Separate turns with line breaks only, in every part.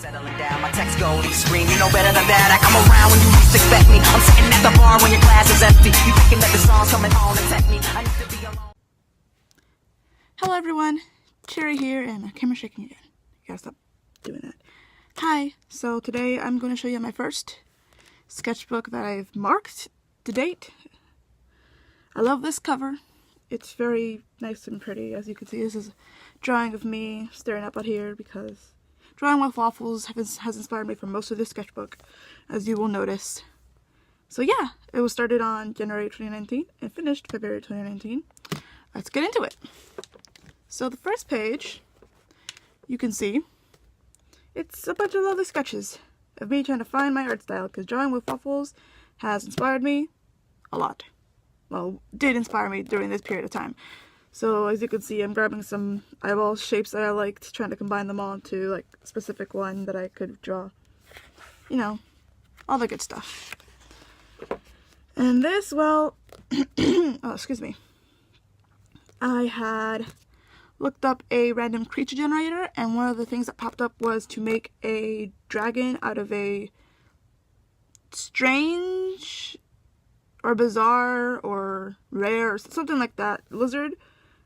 Settling down, my text go and you scream, you know better than that. I come around when you least expect me. I'm sitting at the bar when your glass is empty. You thinking that the song's coming on and tempt me. I need to be alone.
Hello everyone, Cherri here, and my camera's shaking again. You gotta stop doing that. Hi, so today I'm going to show you my first sketchbook that I've marked to date. I love this cover. It's very nice and pretty. As you can see, this is a drawing of me staring up out here because drawing with waffles has inspired me for most of this sketchbook, as you will notice. So yeah, it was started on January 2019 and finished February 2019. Let's get into it. So the first page, you can see, it's a bunch of lovely sketches of me trying to find my art style, because drawing with waffles has inspired me a lot. Well, did inspire me during this period of time. So as you can see, I'm grabbing some eyeball shapes that I liked, trying to combine them all into like a specific one that I could draw. You know, all the good stuff. And this, well, oh, excuse me. I had looked up a random creature generator, and one of the things that popped up was to make a dragon out of a strange or bizarre or rare or something like that lizard.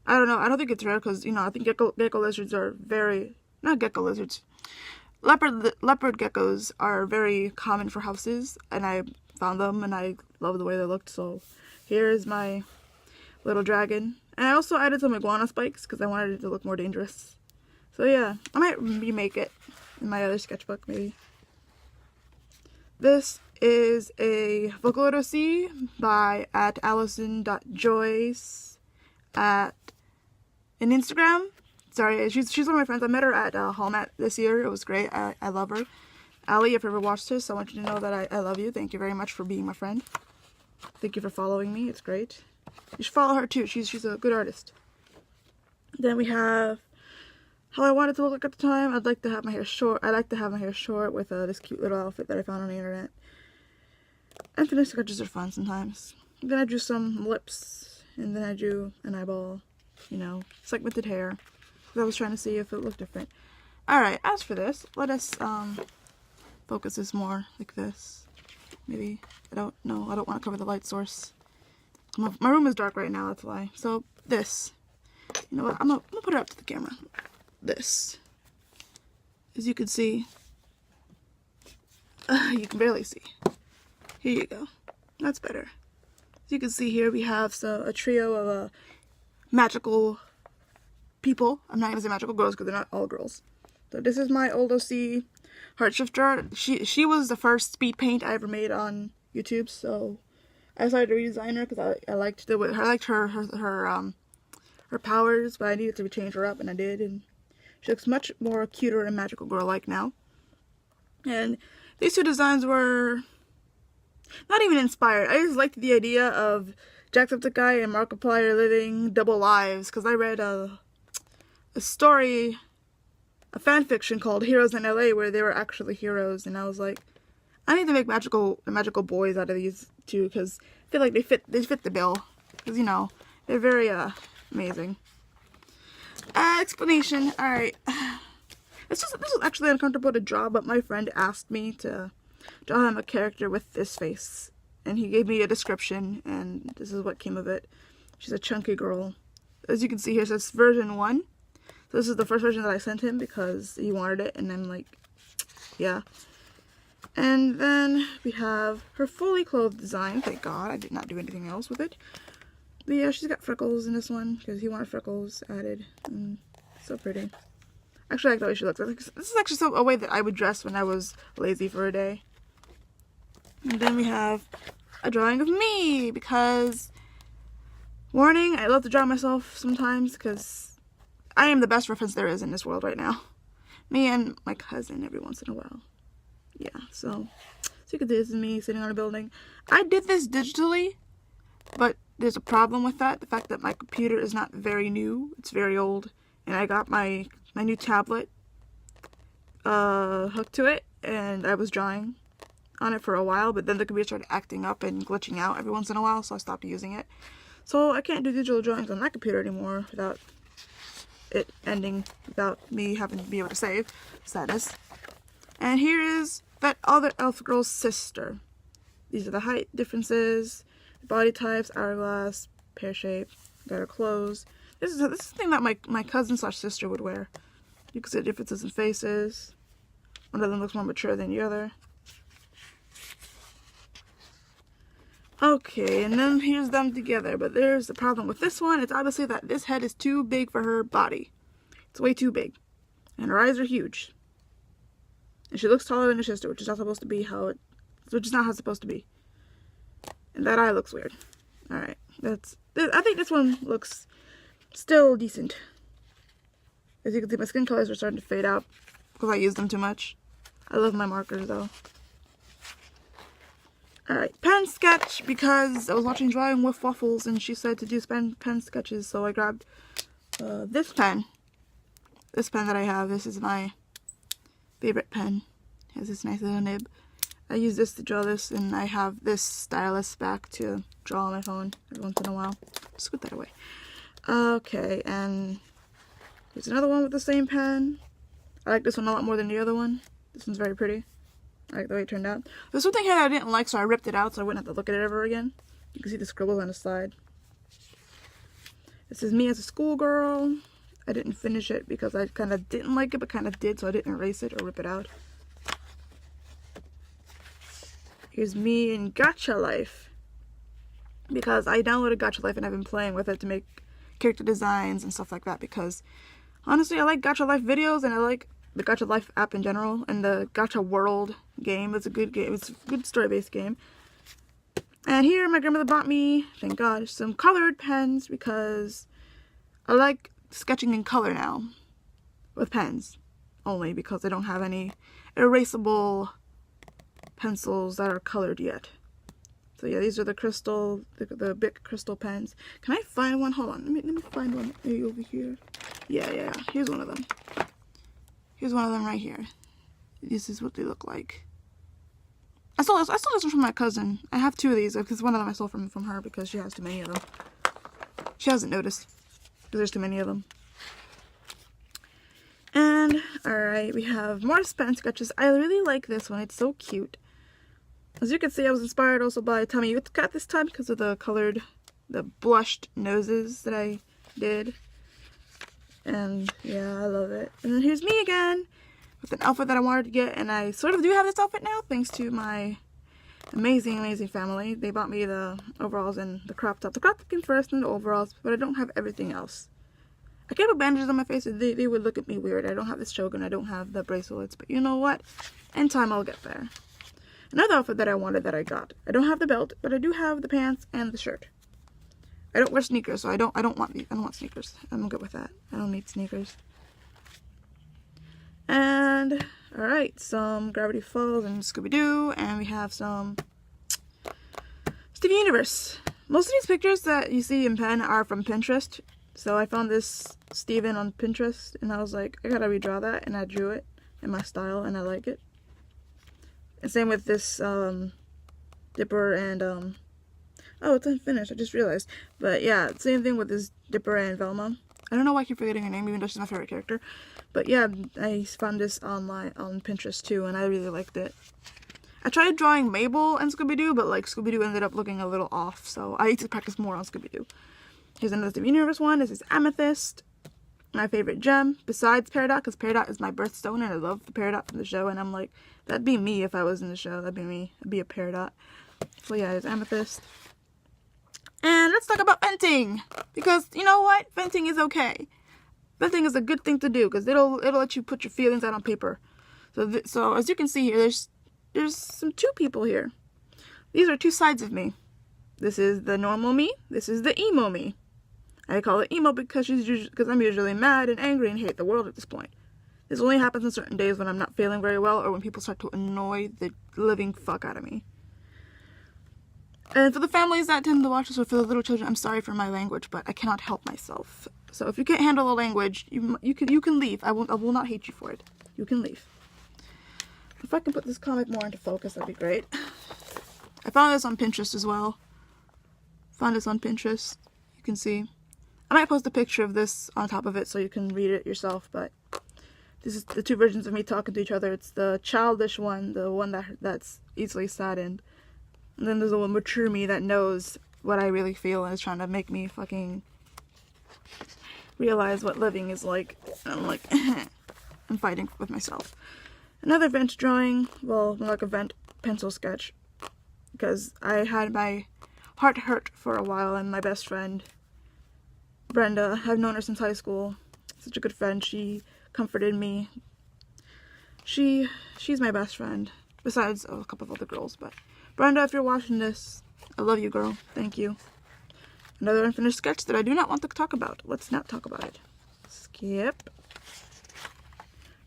I don't know, I don't think it's rare because, you know, I think gecko lizards are very, not gecko lizards, leopard geckos are very common for houses, and I found them and I love the way they looked. So here's my little dragon. And I also added some iguana spikes because I wanted it to look more dangerous. So yeah, I might remake it in my other sketchbook maybe. This is a Vocaloid by @allison.joyce in Instagram. Sorry, she's one of my friends. I met her at Hallmat this year. It was great. I love her. Allie, if you ever watched this, I want you to know that I love you. Thank you very much for being my friend. Thank you for following me. It's great. You should follow her too. She's a good artist. Then we have how I wanted to look like at the time. I'd like to have my hair short. I like to have my hair short with this cute little outfit that I found on the internet. And finished sketches are fun sometimes. Then I drew some lips, and then I drew an eyeball. You know, segmented hair. I was trying to see if it looked different. Alright, as for this, let us focus this more like this. Maybe. I don't know. I don't want to cover the light source. My room is dark right now, that's why. So, this. You know what? I'm gonna put it up to the camera. This. As you can see. You can barely see. Here you go. That's better. As you can see here, we have a trio of magical people. I'm not gonna say magical girls because they're not all girls. So this is my old OC heart shifter. She was the first speed paint I ever made on YouTube, so I decided to redesign her because I liked her powers, but I needed to change her up, and I did, and she looks much more cuter and magical girl-like now. And these two designs were not even inspired. I just liked the idea of Jacksepticeye and Markiplier living double lives, because I read a story, a fan fiction called Heroes in LA, where they were actually heroes, and I was like, I need to make magical boys out of these two, because I feel like they fit the bill, because, you know, they're very amazing. Explanation. Alright, this was actually uncomfortable to draw, but my friend asked me to draw him a character with this face, and he gave me a description, and this is what came of it. She's a chunky girl. As you can see here, it says version 1. So this is the first version that I sent him because he wanted it, and I'm like, yeah. And then we have her fully clothed design. Thank God, I did not do anything else with it. But yeah, she's got freckles in this one because he wanted freckles added. So pretty. Actually, I like the way she looks. This is actually a way that I would dress when I was lazy for a day. And then we have a drawing of me because, warning, I love to draw myself sometimes because I am the best reference there is in this world right now. Me and my cousin every once in a while. Yeah, so you can see this is me sitting on a building. I did this digitally, but there's a problem with that. The fact that my computer is not very new. It's very old. And I got my new tablet hooked to it, and I was drawing on it for a while, but then the computer started acting up and glitching out every once in a while, so I stopped using it. So I can't do digital drawings on that computer anymore without it ending, without me having to be able to save. Sadness. And here is that other elf girl's sister. These are the height differences, body types, hourglass, pear shape, got her clothes. This is the thing that my cousin / sister would wear. You can see the differences in faces. One of them looks more mature than the other. Okay, and then here's them together. But there's the problem with this one. It's obviously that this head is too big for her body. It's way too big. And her eyes are huge. And she looks taller than her sister, which is not supposed to be which is not how it's supposed to be. And that eye looks weird. Alright, I think this one looks still decent. As you can see, my skin colors are starting to fade out because I use them too much. I love my markers though. Alright, pen sketch, because I was watching Drawing with Waffles and she said to do pen sketches, so I grabbed this pen. This pen that I have. This is my favorite pen. It has this nice little nib. I use this to draw this, and I have this stylus back to draw on my phone every once in a while. Scoot that away. Okay, and here's another one with the same pen. I like this one a lot more than the other one. This one's very pretty. I like the way it turned out. There's something here that I didn't like, so I ripped it out so I wouldn't have to look at it ever again. You can see the scribbles on the side. This is me as a schoolgirl. I didn't finish it because I kind of didn't like it, but kind of did, so I didn't erase it or rip it out. Here's me in Gacha Life, because I downloaded Gacha Life and I've been playing with it to make character designs and stuff like that, because honestly I like Gacha Life videos and I like the Gacha Life app in general, and the Gacha World game. It's a good game. It's a good story-based game. And here my grandmother bought me, thank God, some colored pens, because I like sketching in color now with pens only, because I don't have any erasable pencils that are colored yet. So yeah, these are the crystal, the big crystal pens. Can I find one? Hold on, let me find one. Maybe over here. Yeah. Here's one of them. Here's one of them right here. This is what they look like. I stole this one from my cousin. I have two of these because one of them I stole from her because she has too many of them. She hasn't noticed because there's too many of them. And alright, we have more pen sketches. I really like this one. It's so cute. As you can see, I was inspired also by Tommy Cat this time because of the blushed noses that I did. And yeah, I love it. And then here's me again with an outfit that I wanted to get, and I sort of do have this outfit now thanks to my amazing family. They bought me the overalls and the crop top. The crop top came first and the overalls, but I don't have everything else. I can't put bandages on my face, and they would look at me weird. I don't have this shogun, I don't have the bracelets, but you know what? In time I'll get there. Another outfit that I wanted that I got. I don't have the belt, but I do have the pants and the shirt. I don't wear sneakers, so I don't want sneakers. I'm good with that. I don't need sneakers. And alright, some Gravity Falls and Scooby-Doo, and we have some Steven Universe. Most of these pictures that you see in pen are from Pinterest. So I found this Steven on Pinterest, and I was like, I gotta redraw that, and I drew it in my style, and I like it. And same with this Dipper and oh, it's unfinished, I just realized. But yeah, same thing with this Dipper and Velma. I don't know why I keep forgetting her name, even though she's my favorite character. But yeah, I found this on Pinterest too, and I really liked it. I tried drawing Mabel and Scooby-Doo, but like Scooby-Doo ended up looking a little off, so I need to practice more on Scooby-Doo. Here's another Steven Universe one. This is Amethyst, my favorite gem, besides Peridot, because Peridot is my birthstone, and I love the Peridot from the show, and I'm like, that'd be me if I was in the show. That'd be me. I'd be a Peridot. So yeah, there's Amethyst. And let's talk about venting, because you know what? Venting is okay. Venting is a good thing to do, because it'll let you put your feelings out on paper. So as you can see here, there's some two people here. These are two sides of me. This is the normal me. This is the emo me. I call it emo because I'm usually mad and angry and hate the world at this point. This only happens on certain days when I'm not feeling very well or when people start to annoy the living fuck out of me. And for the families that tend to watch this, or for the little children, I'm sorry for my language, but I cannot help myself. So if you can't handle the language, you can leave. I will not hate you for it. You can leave. If I can put this comic more into focus, that'd be great. I found this on Pinterest as well. Found this on Pinterest. You can see. I might post a picture of this on top of it so you can read it yourself, but This is the two versions of me talking to each other. It's the childish one, the one that's easily saddened. And then there's the one mature me that knows what I really feel and is trying to make me fucking realize what living is like. And I'm like, I'm fighting with myself. Another vent drawing, well, more like a vent pencil sketch. Because I had my heart hurt for a while, and my best friend, Brenda, I've known her since high school. Such a good friend. She comforted me. She's my best friend, besides a couple of other girls. But Brenda, if you're watching this, I love you, girl. Thank you. Another unfinished sketch that I do not want to talk about. Let's not talk about it. Skip.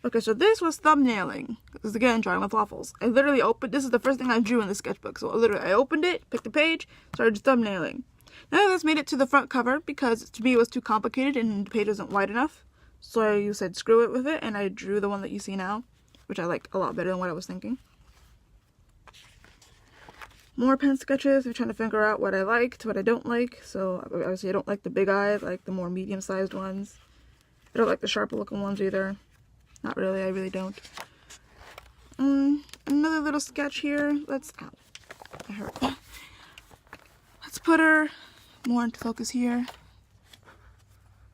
Okay, so this was thumbnailing. This is again drawing with waffles. I literally opened, this is the first thing I drew in the sketchbook. So literally, I opened it, picked the page, started thumbnailing. None of this made it to the front cover because to me it was too complicated and the page wasn't wide enough. So I said screw it with it, and I drew the one that you see now, which I like a lot better than what I was thinking. More pen sketches. I'm trying to figure out what I liked, what I don't like. So obviously I don't like the big eyes, I like the more medium-sized ones. I don't like the sharper looking ones either. Not really, I really don't. Another little sketch here. Let's put her more into focus here.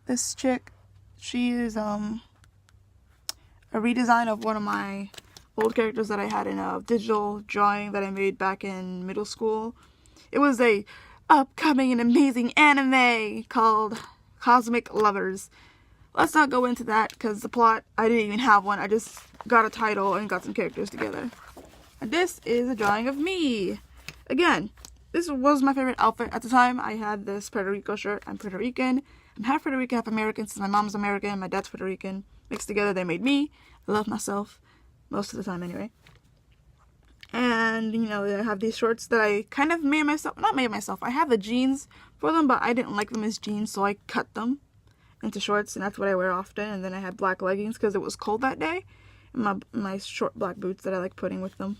This chick, she is a redesign of one of my old characters that I had in a digital drawing that I made back in middle school. It was a upcoming and amazing anime called Cosmic Lovers. Let's not go into that because the plot, I didn't even have one. I just got a title and got some characters together. And this is a drawing of me. Again, this was my favorite outfit at the time. I had this Puerto Rico shirt. I'm Puerto Rican. I'm half Puerto Rican, half American since my mom's American and my dad's Puerto Rican. Mixed together, they made me. I love myself. Most of the time, anyway. And, you know, I have these shorts that I kind of made myself. Not made myself. I have the jeans for them, but I didn't like them as jeans, so I cut them into shorts, and that's what I wear often. And then I had black leggings because it was cold that day. And my short black boots that I like putting with them.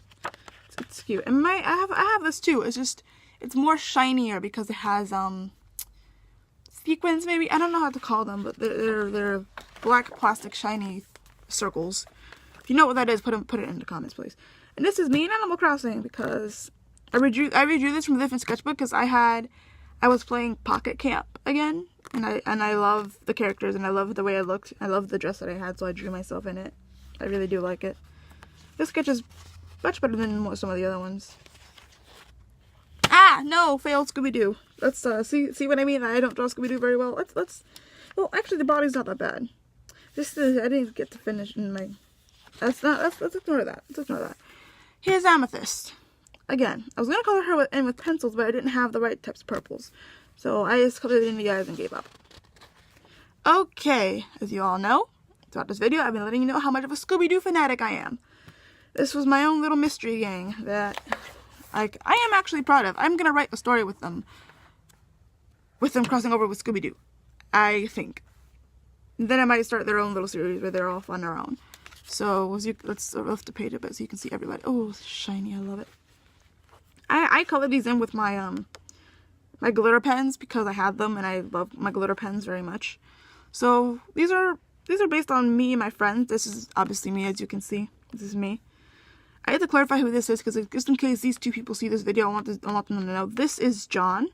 It's cute. And I have this too. It's just, it's more shinier because it has sequins maybe. I don't know how to call them, but they're black plastic shiny circles. If you know what that is, put it in the comments, please. And this is me in Animal Crossing because I redrew this from a different sketchbook because I was playing Pocket Camp again, and I love the characters and I love the way I looked. I love the dress that I had, so I drew myself in it. I really do like it. This sketch is much better than some of the other ones. Ah, no, failed Scooby-Doo. Let's see what I mean. I don't draw Scooby-Doo very well. Well, actually, the body's not that bad. I didn't get to finish in my. Let's ignore that. Let's ignore that. Here's Amethyst. Again, I was gonna color her in with pencils, but I didn't have the right types of purples, so I just colored it in the eyes and gave up. Okay, as you all know, throughout this video, I've been letting you know how much of a Scooby-Doo fanatic I am. This was my own little mystery gang that I am actually proud of. I'm gonna write a story with them crossing over with Scooby-Doo, I think. And then I might start their own little series where they're off on their own. So let's lift the page a bit so you can see everybody. Oh, shiny! I love it. I colored these in with my my glitter pens because I had them and I love my glitter pens very much. So these are based on me and my friends. This is obviously me, as you can see. This is me. I had to clarify who this is because just in case these two people see this video, I want them to know. This is John,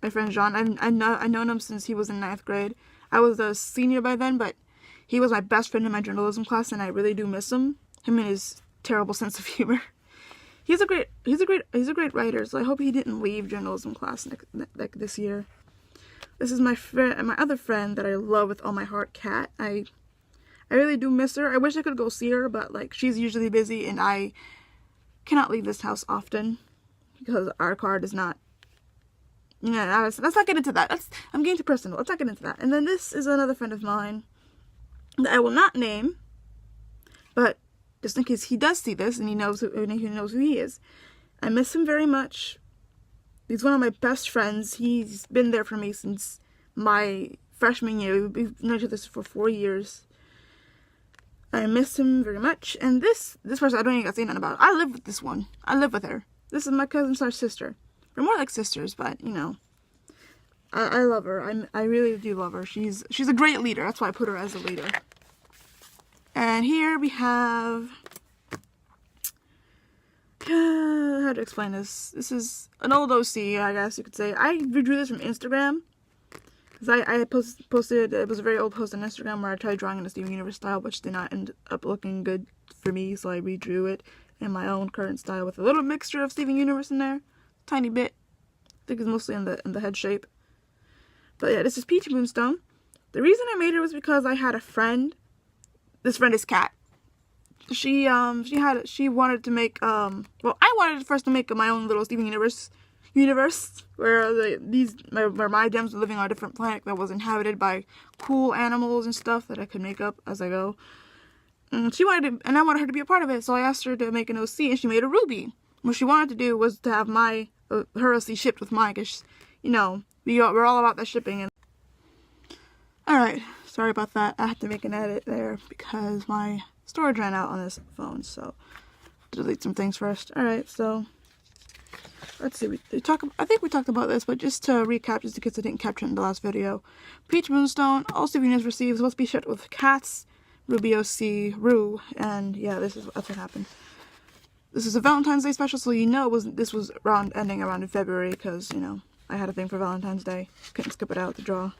my friend John. I've known him since he was in 9th grade. I was a senior by then, but he was my best friend in my journalism class, and I really do miss him. Him and his terrible sense of humor. He's a great writer, so I hope he didn't leave journalism class like this year. This is my other friend that I love with all my heart, Kat. I really do miss her. I wish I could go see her, but like she's usually busy, and I cannot leave this house often because our car does not. You know, let's not get into that. I'm getting too personal. Let's not get into that. And then this is another friend of mine that I will not name, but just in case he does see this and he knows who he is. I miss him very much. He's one of my best friends. He's been there for me since my freshman year. We've known each other for 4 years. I miss him very much. And this person I don't even say nothing about. I live with this one. I live with her. This is my cousin/sister. We're more like sisters, but you know, I love her. I really do love her. She's a great leader. That's why I put her as a leader. And here we have, how to explain this? This is an old OC, I guess you could say. I redrew this from Instagram. Because I posted, it was a very old post on Instagram where I tried drawing in the Steven Universe style, which did not end up looking good for me, so I redrew it in my own current style with a little mixture of Steven Universe in there. Tiny bit. I think it's mostly in the head shape. But yeah, this is Peach Moonstone. The reason I made her was because I had a friend. This friend is Kat. She wanted to make, well, I wanted first to make my own little Steven Universe where where my gems were living on a different planet that was inhabited by cool animals and stuff that I could make up as I go. And I wanted her to be a part of it, so I asked her to make an OC, and she made a Ruby. What she wanted to do was to have her OC shipped with mine, because, you know, we're all about that shipping. And alright, sorry about that. I had to make an edit there because my storage ran out on this phone, so delete some things first. Alright, so let's see. I think we talked about this, but just to recap, just in case I didn't capture it in the last video. Peach Moonstone, all Steven Universe received, supposed to be shipped with Cats, Ruby OC, Rue, and yeah, that's what happened. This is a Valentine's Day special, so you know this was ending around in February, because, you know, I had a thing for Valentine's Day. Couldn't skip it out to draw.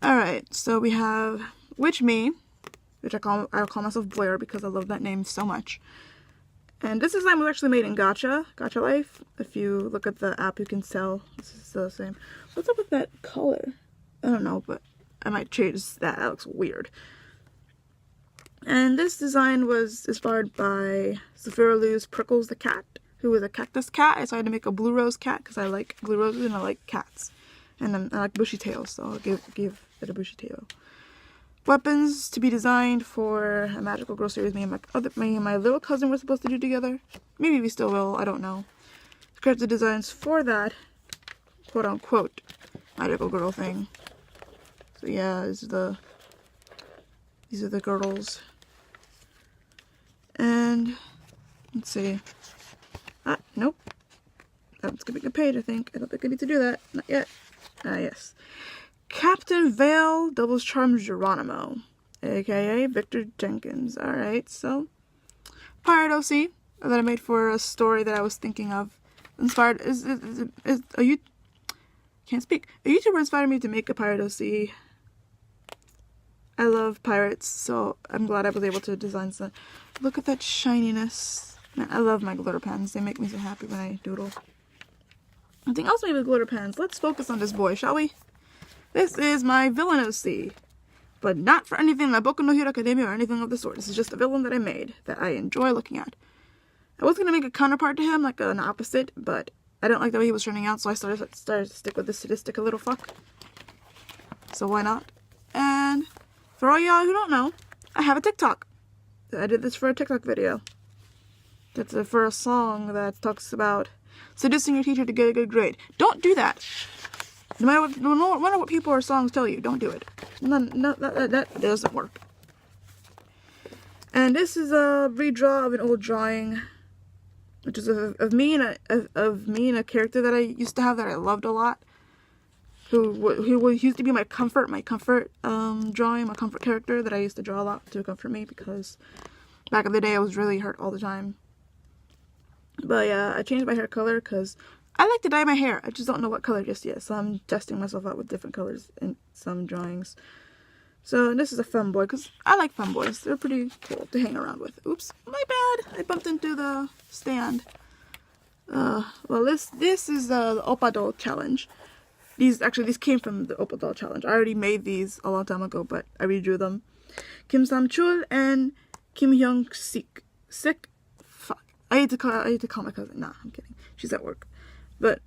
Alright, so we have Witch Me, which I call myself Blair because I love that name so much. And this design was actually made in Gacha Life. If you look at the app, you can tell this is still the same. What's up with that color? I don't know, but I might change that. That looks weird. And this design was inspired by Zafira Lou's Prickles the cat, who is a cactus cat. I decided to make a blue rose cat because I like blue roses and I like cats. And I like bushy tails, so I'll give it a bushy tail. Weapons to be designed for a magical girl series me and my little cousin were supposed to do together. Maybe we still will, I don't know. Character designs for that quote unquote magical girl thing. So yeah, these are the girls. And let's see. Nope. That's gonna get paid, I think. I don't think I need to do that. Not yet. Yes. Captain Vale Doubles Charm Geronimo, aka Victor Jenkins. Alright, so Pirate OC that I made for a story that I was thinking of. Inspired can't speak. A YouTuber inspired me to make a Pirate OC. I love pirates, so I'm glad I was able to design some. Look at that shininess. Man, I love my glitter pens. They make me so happy when I doodle. Something else made with glitter pens. Let's focus on this boy, shall we? This is my villain OC, but not for anything like Boku no Hero Academia or anything of the sort. This is just a villain that I made that I enjoy looking at. I was going to make a counterpart to him, like an opposite, but I didn't like the way he was turning out, so I started to stick with this sadistic little fuck. So why not? And for all y'all who don't know, I have a TikTok. I did this for a TikTok video. That's for a song that talks about seducing your teacher to get a good grade. Don't do that. No matter what people or songs tell you, don't do it. That doesn't work. And this is a redraw of an old drawing, which is of me and a character that I used to have that I loved a lot. Who used to be my comfort drawing, my comfort character that I used to draw a lot to comfort me because back in the day I was really hurt all the time. But yeah, I changed my hair color because I like to dye my hair. I just don't know what color just yet, so I'm testing myself out with different colors in some drawings. So this is a femboy because I like femboys. They're pretty cool to hang around with. Oops, my bad. I bumped into the stand. Well, this is the Oppa Doll challenge. These came from the Oppa Doll challenge. I already made these a long time ago, but I redrew them. Kim Sam-chul and Kim Hyung-sik. Fuck. I hate to call my cousin. Nah, I'm kidding. She's at work. But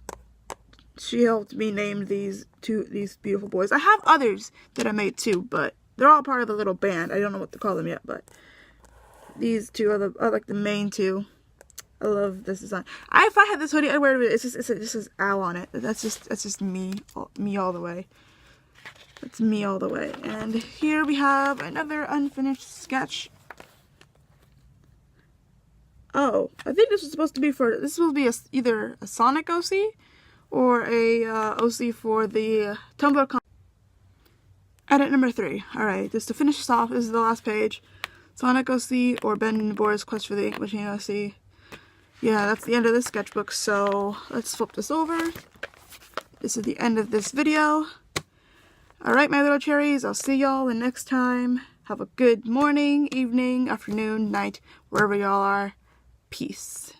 she helped me name these beautiful boys. I have others that I made too, but they're all part of the little band. I don't know what to call them yet, but these two are like the main two. I love this design. If I had this hoodie, I'd wear it. It just says "ow" on it. That's just me all the way. That's me all the way. And here we have another unfinished sketch. Oh, I think this was supposed to be either a Sonic OC or a OC for the Tumblr. Edit number 3. Alright, just to finish this off, this is the last page. Sonic OC or Ben Boris Quest for the Ink Machine OC. Yeah, that's the end of this sketchbook, so let's flip this over. This is the end of this video. Alright, my little cherries, I'll see y'all the next time. Have a good morning, evening, afternoon, night, wherever y'all are. Peace.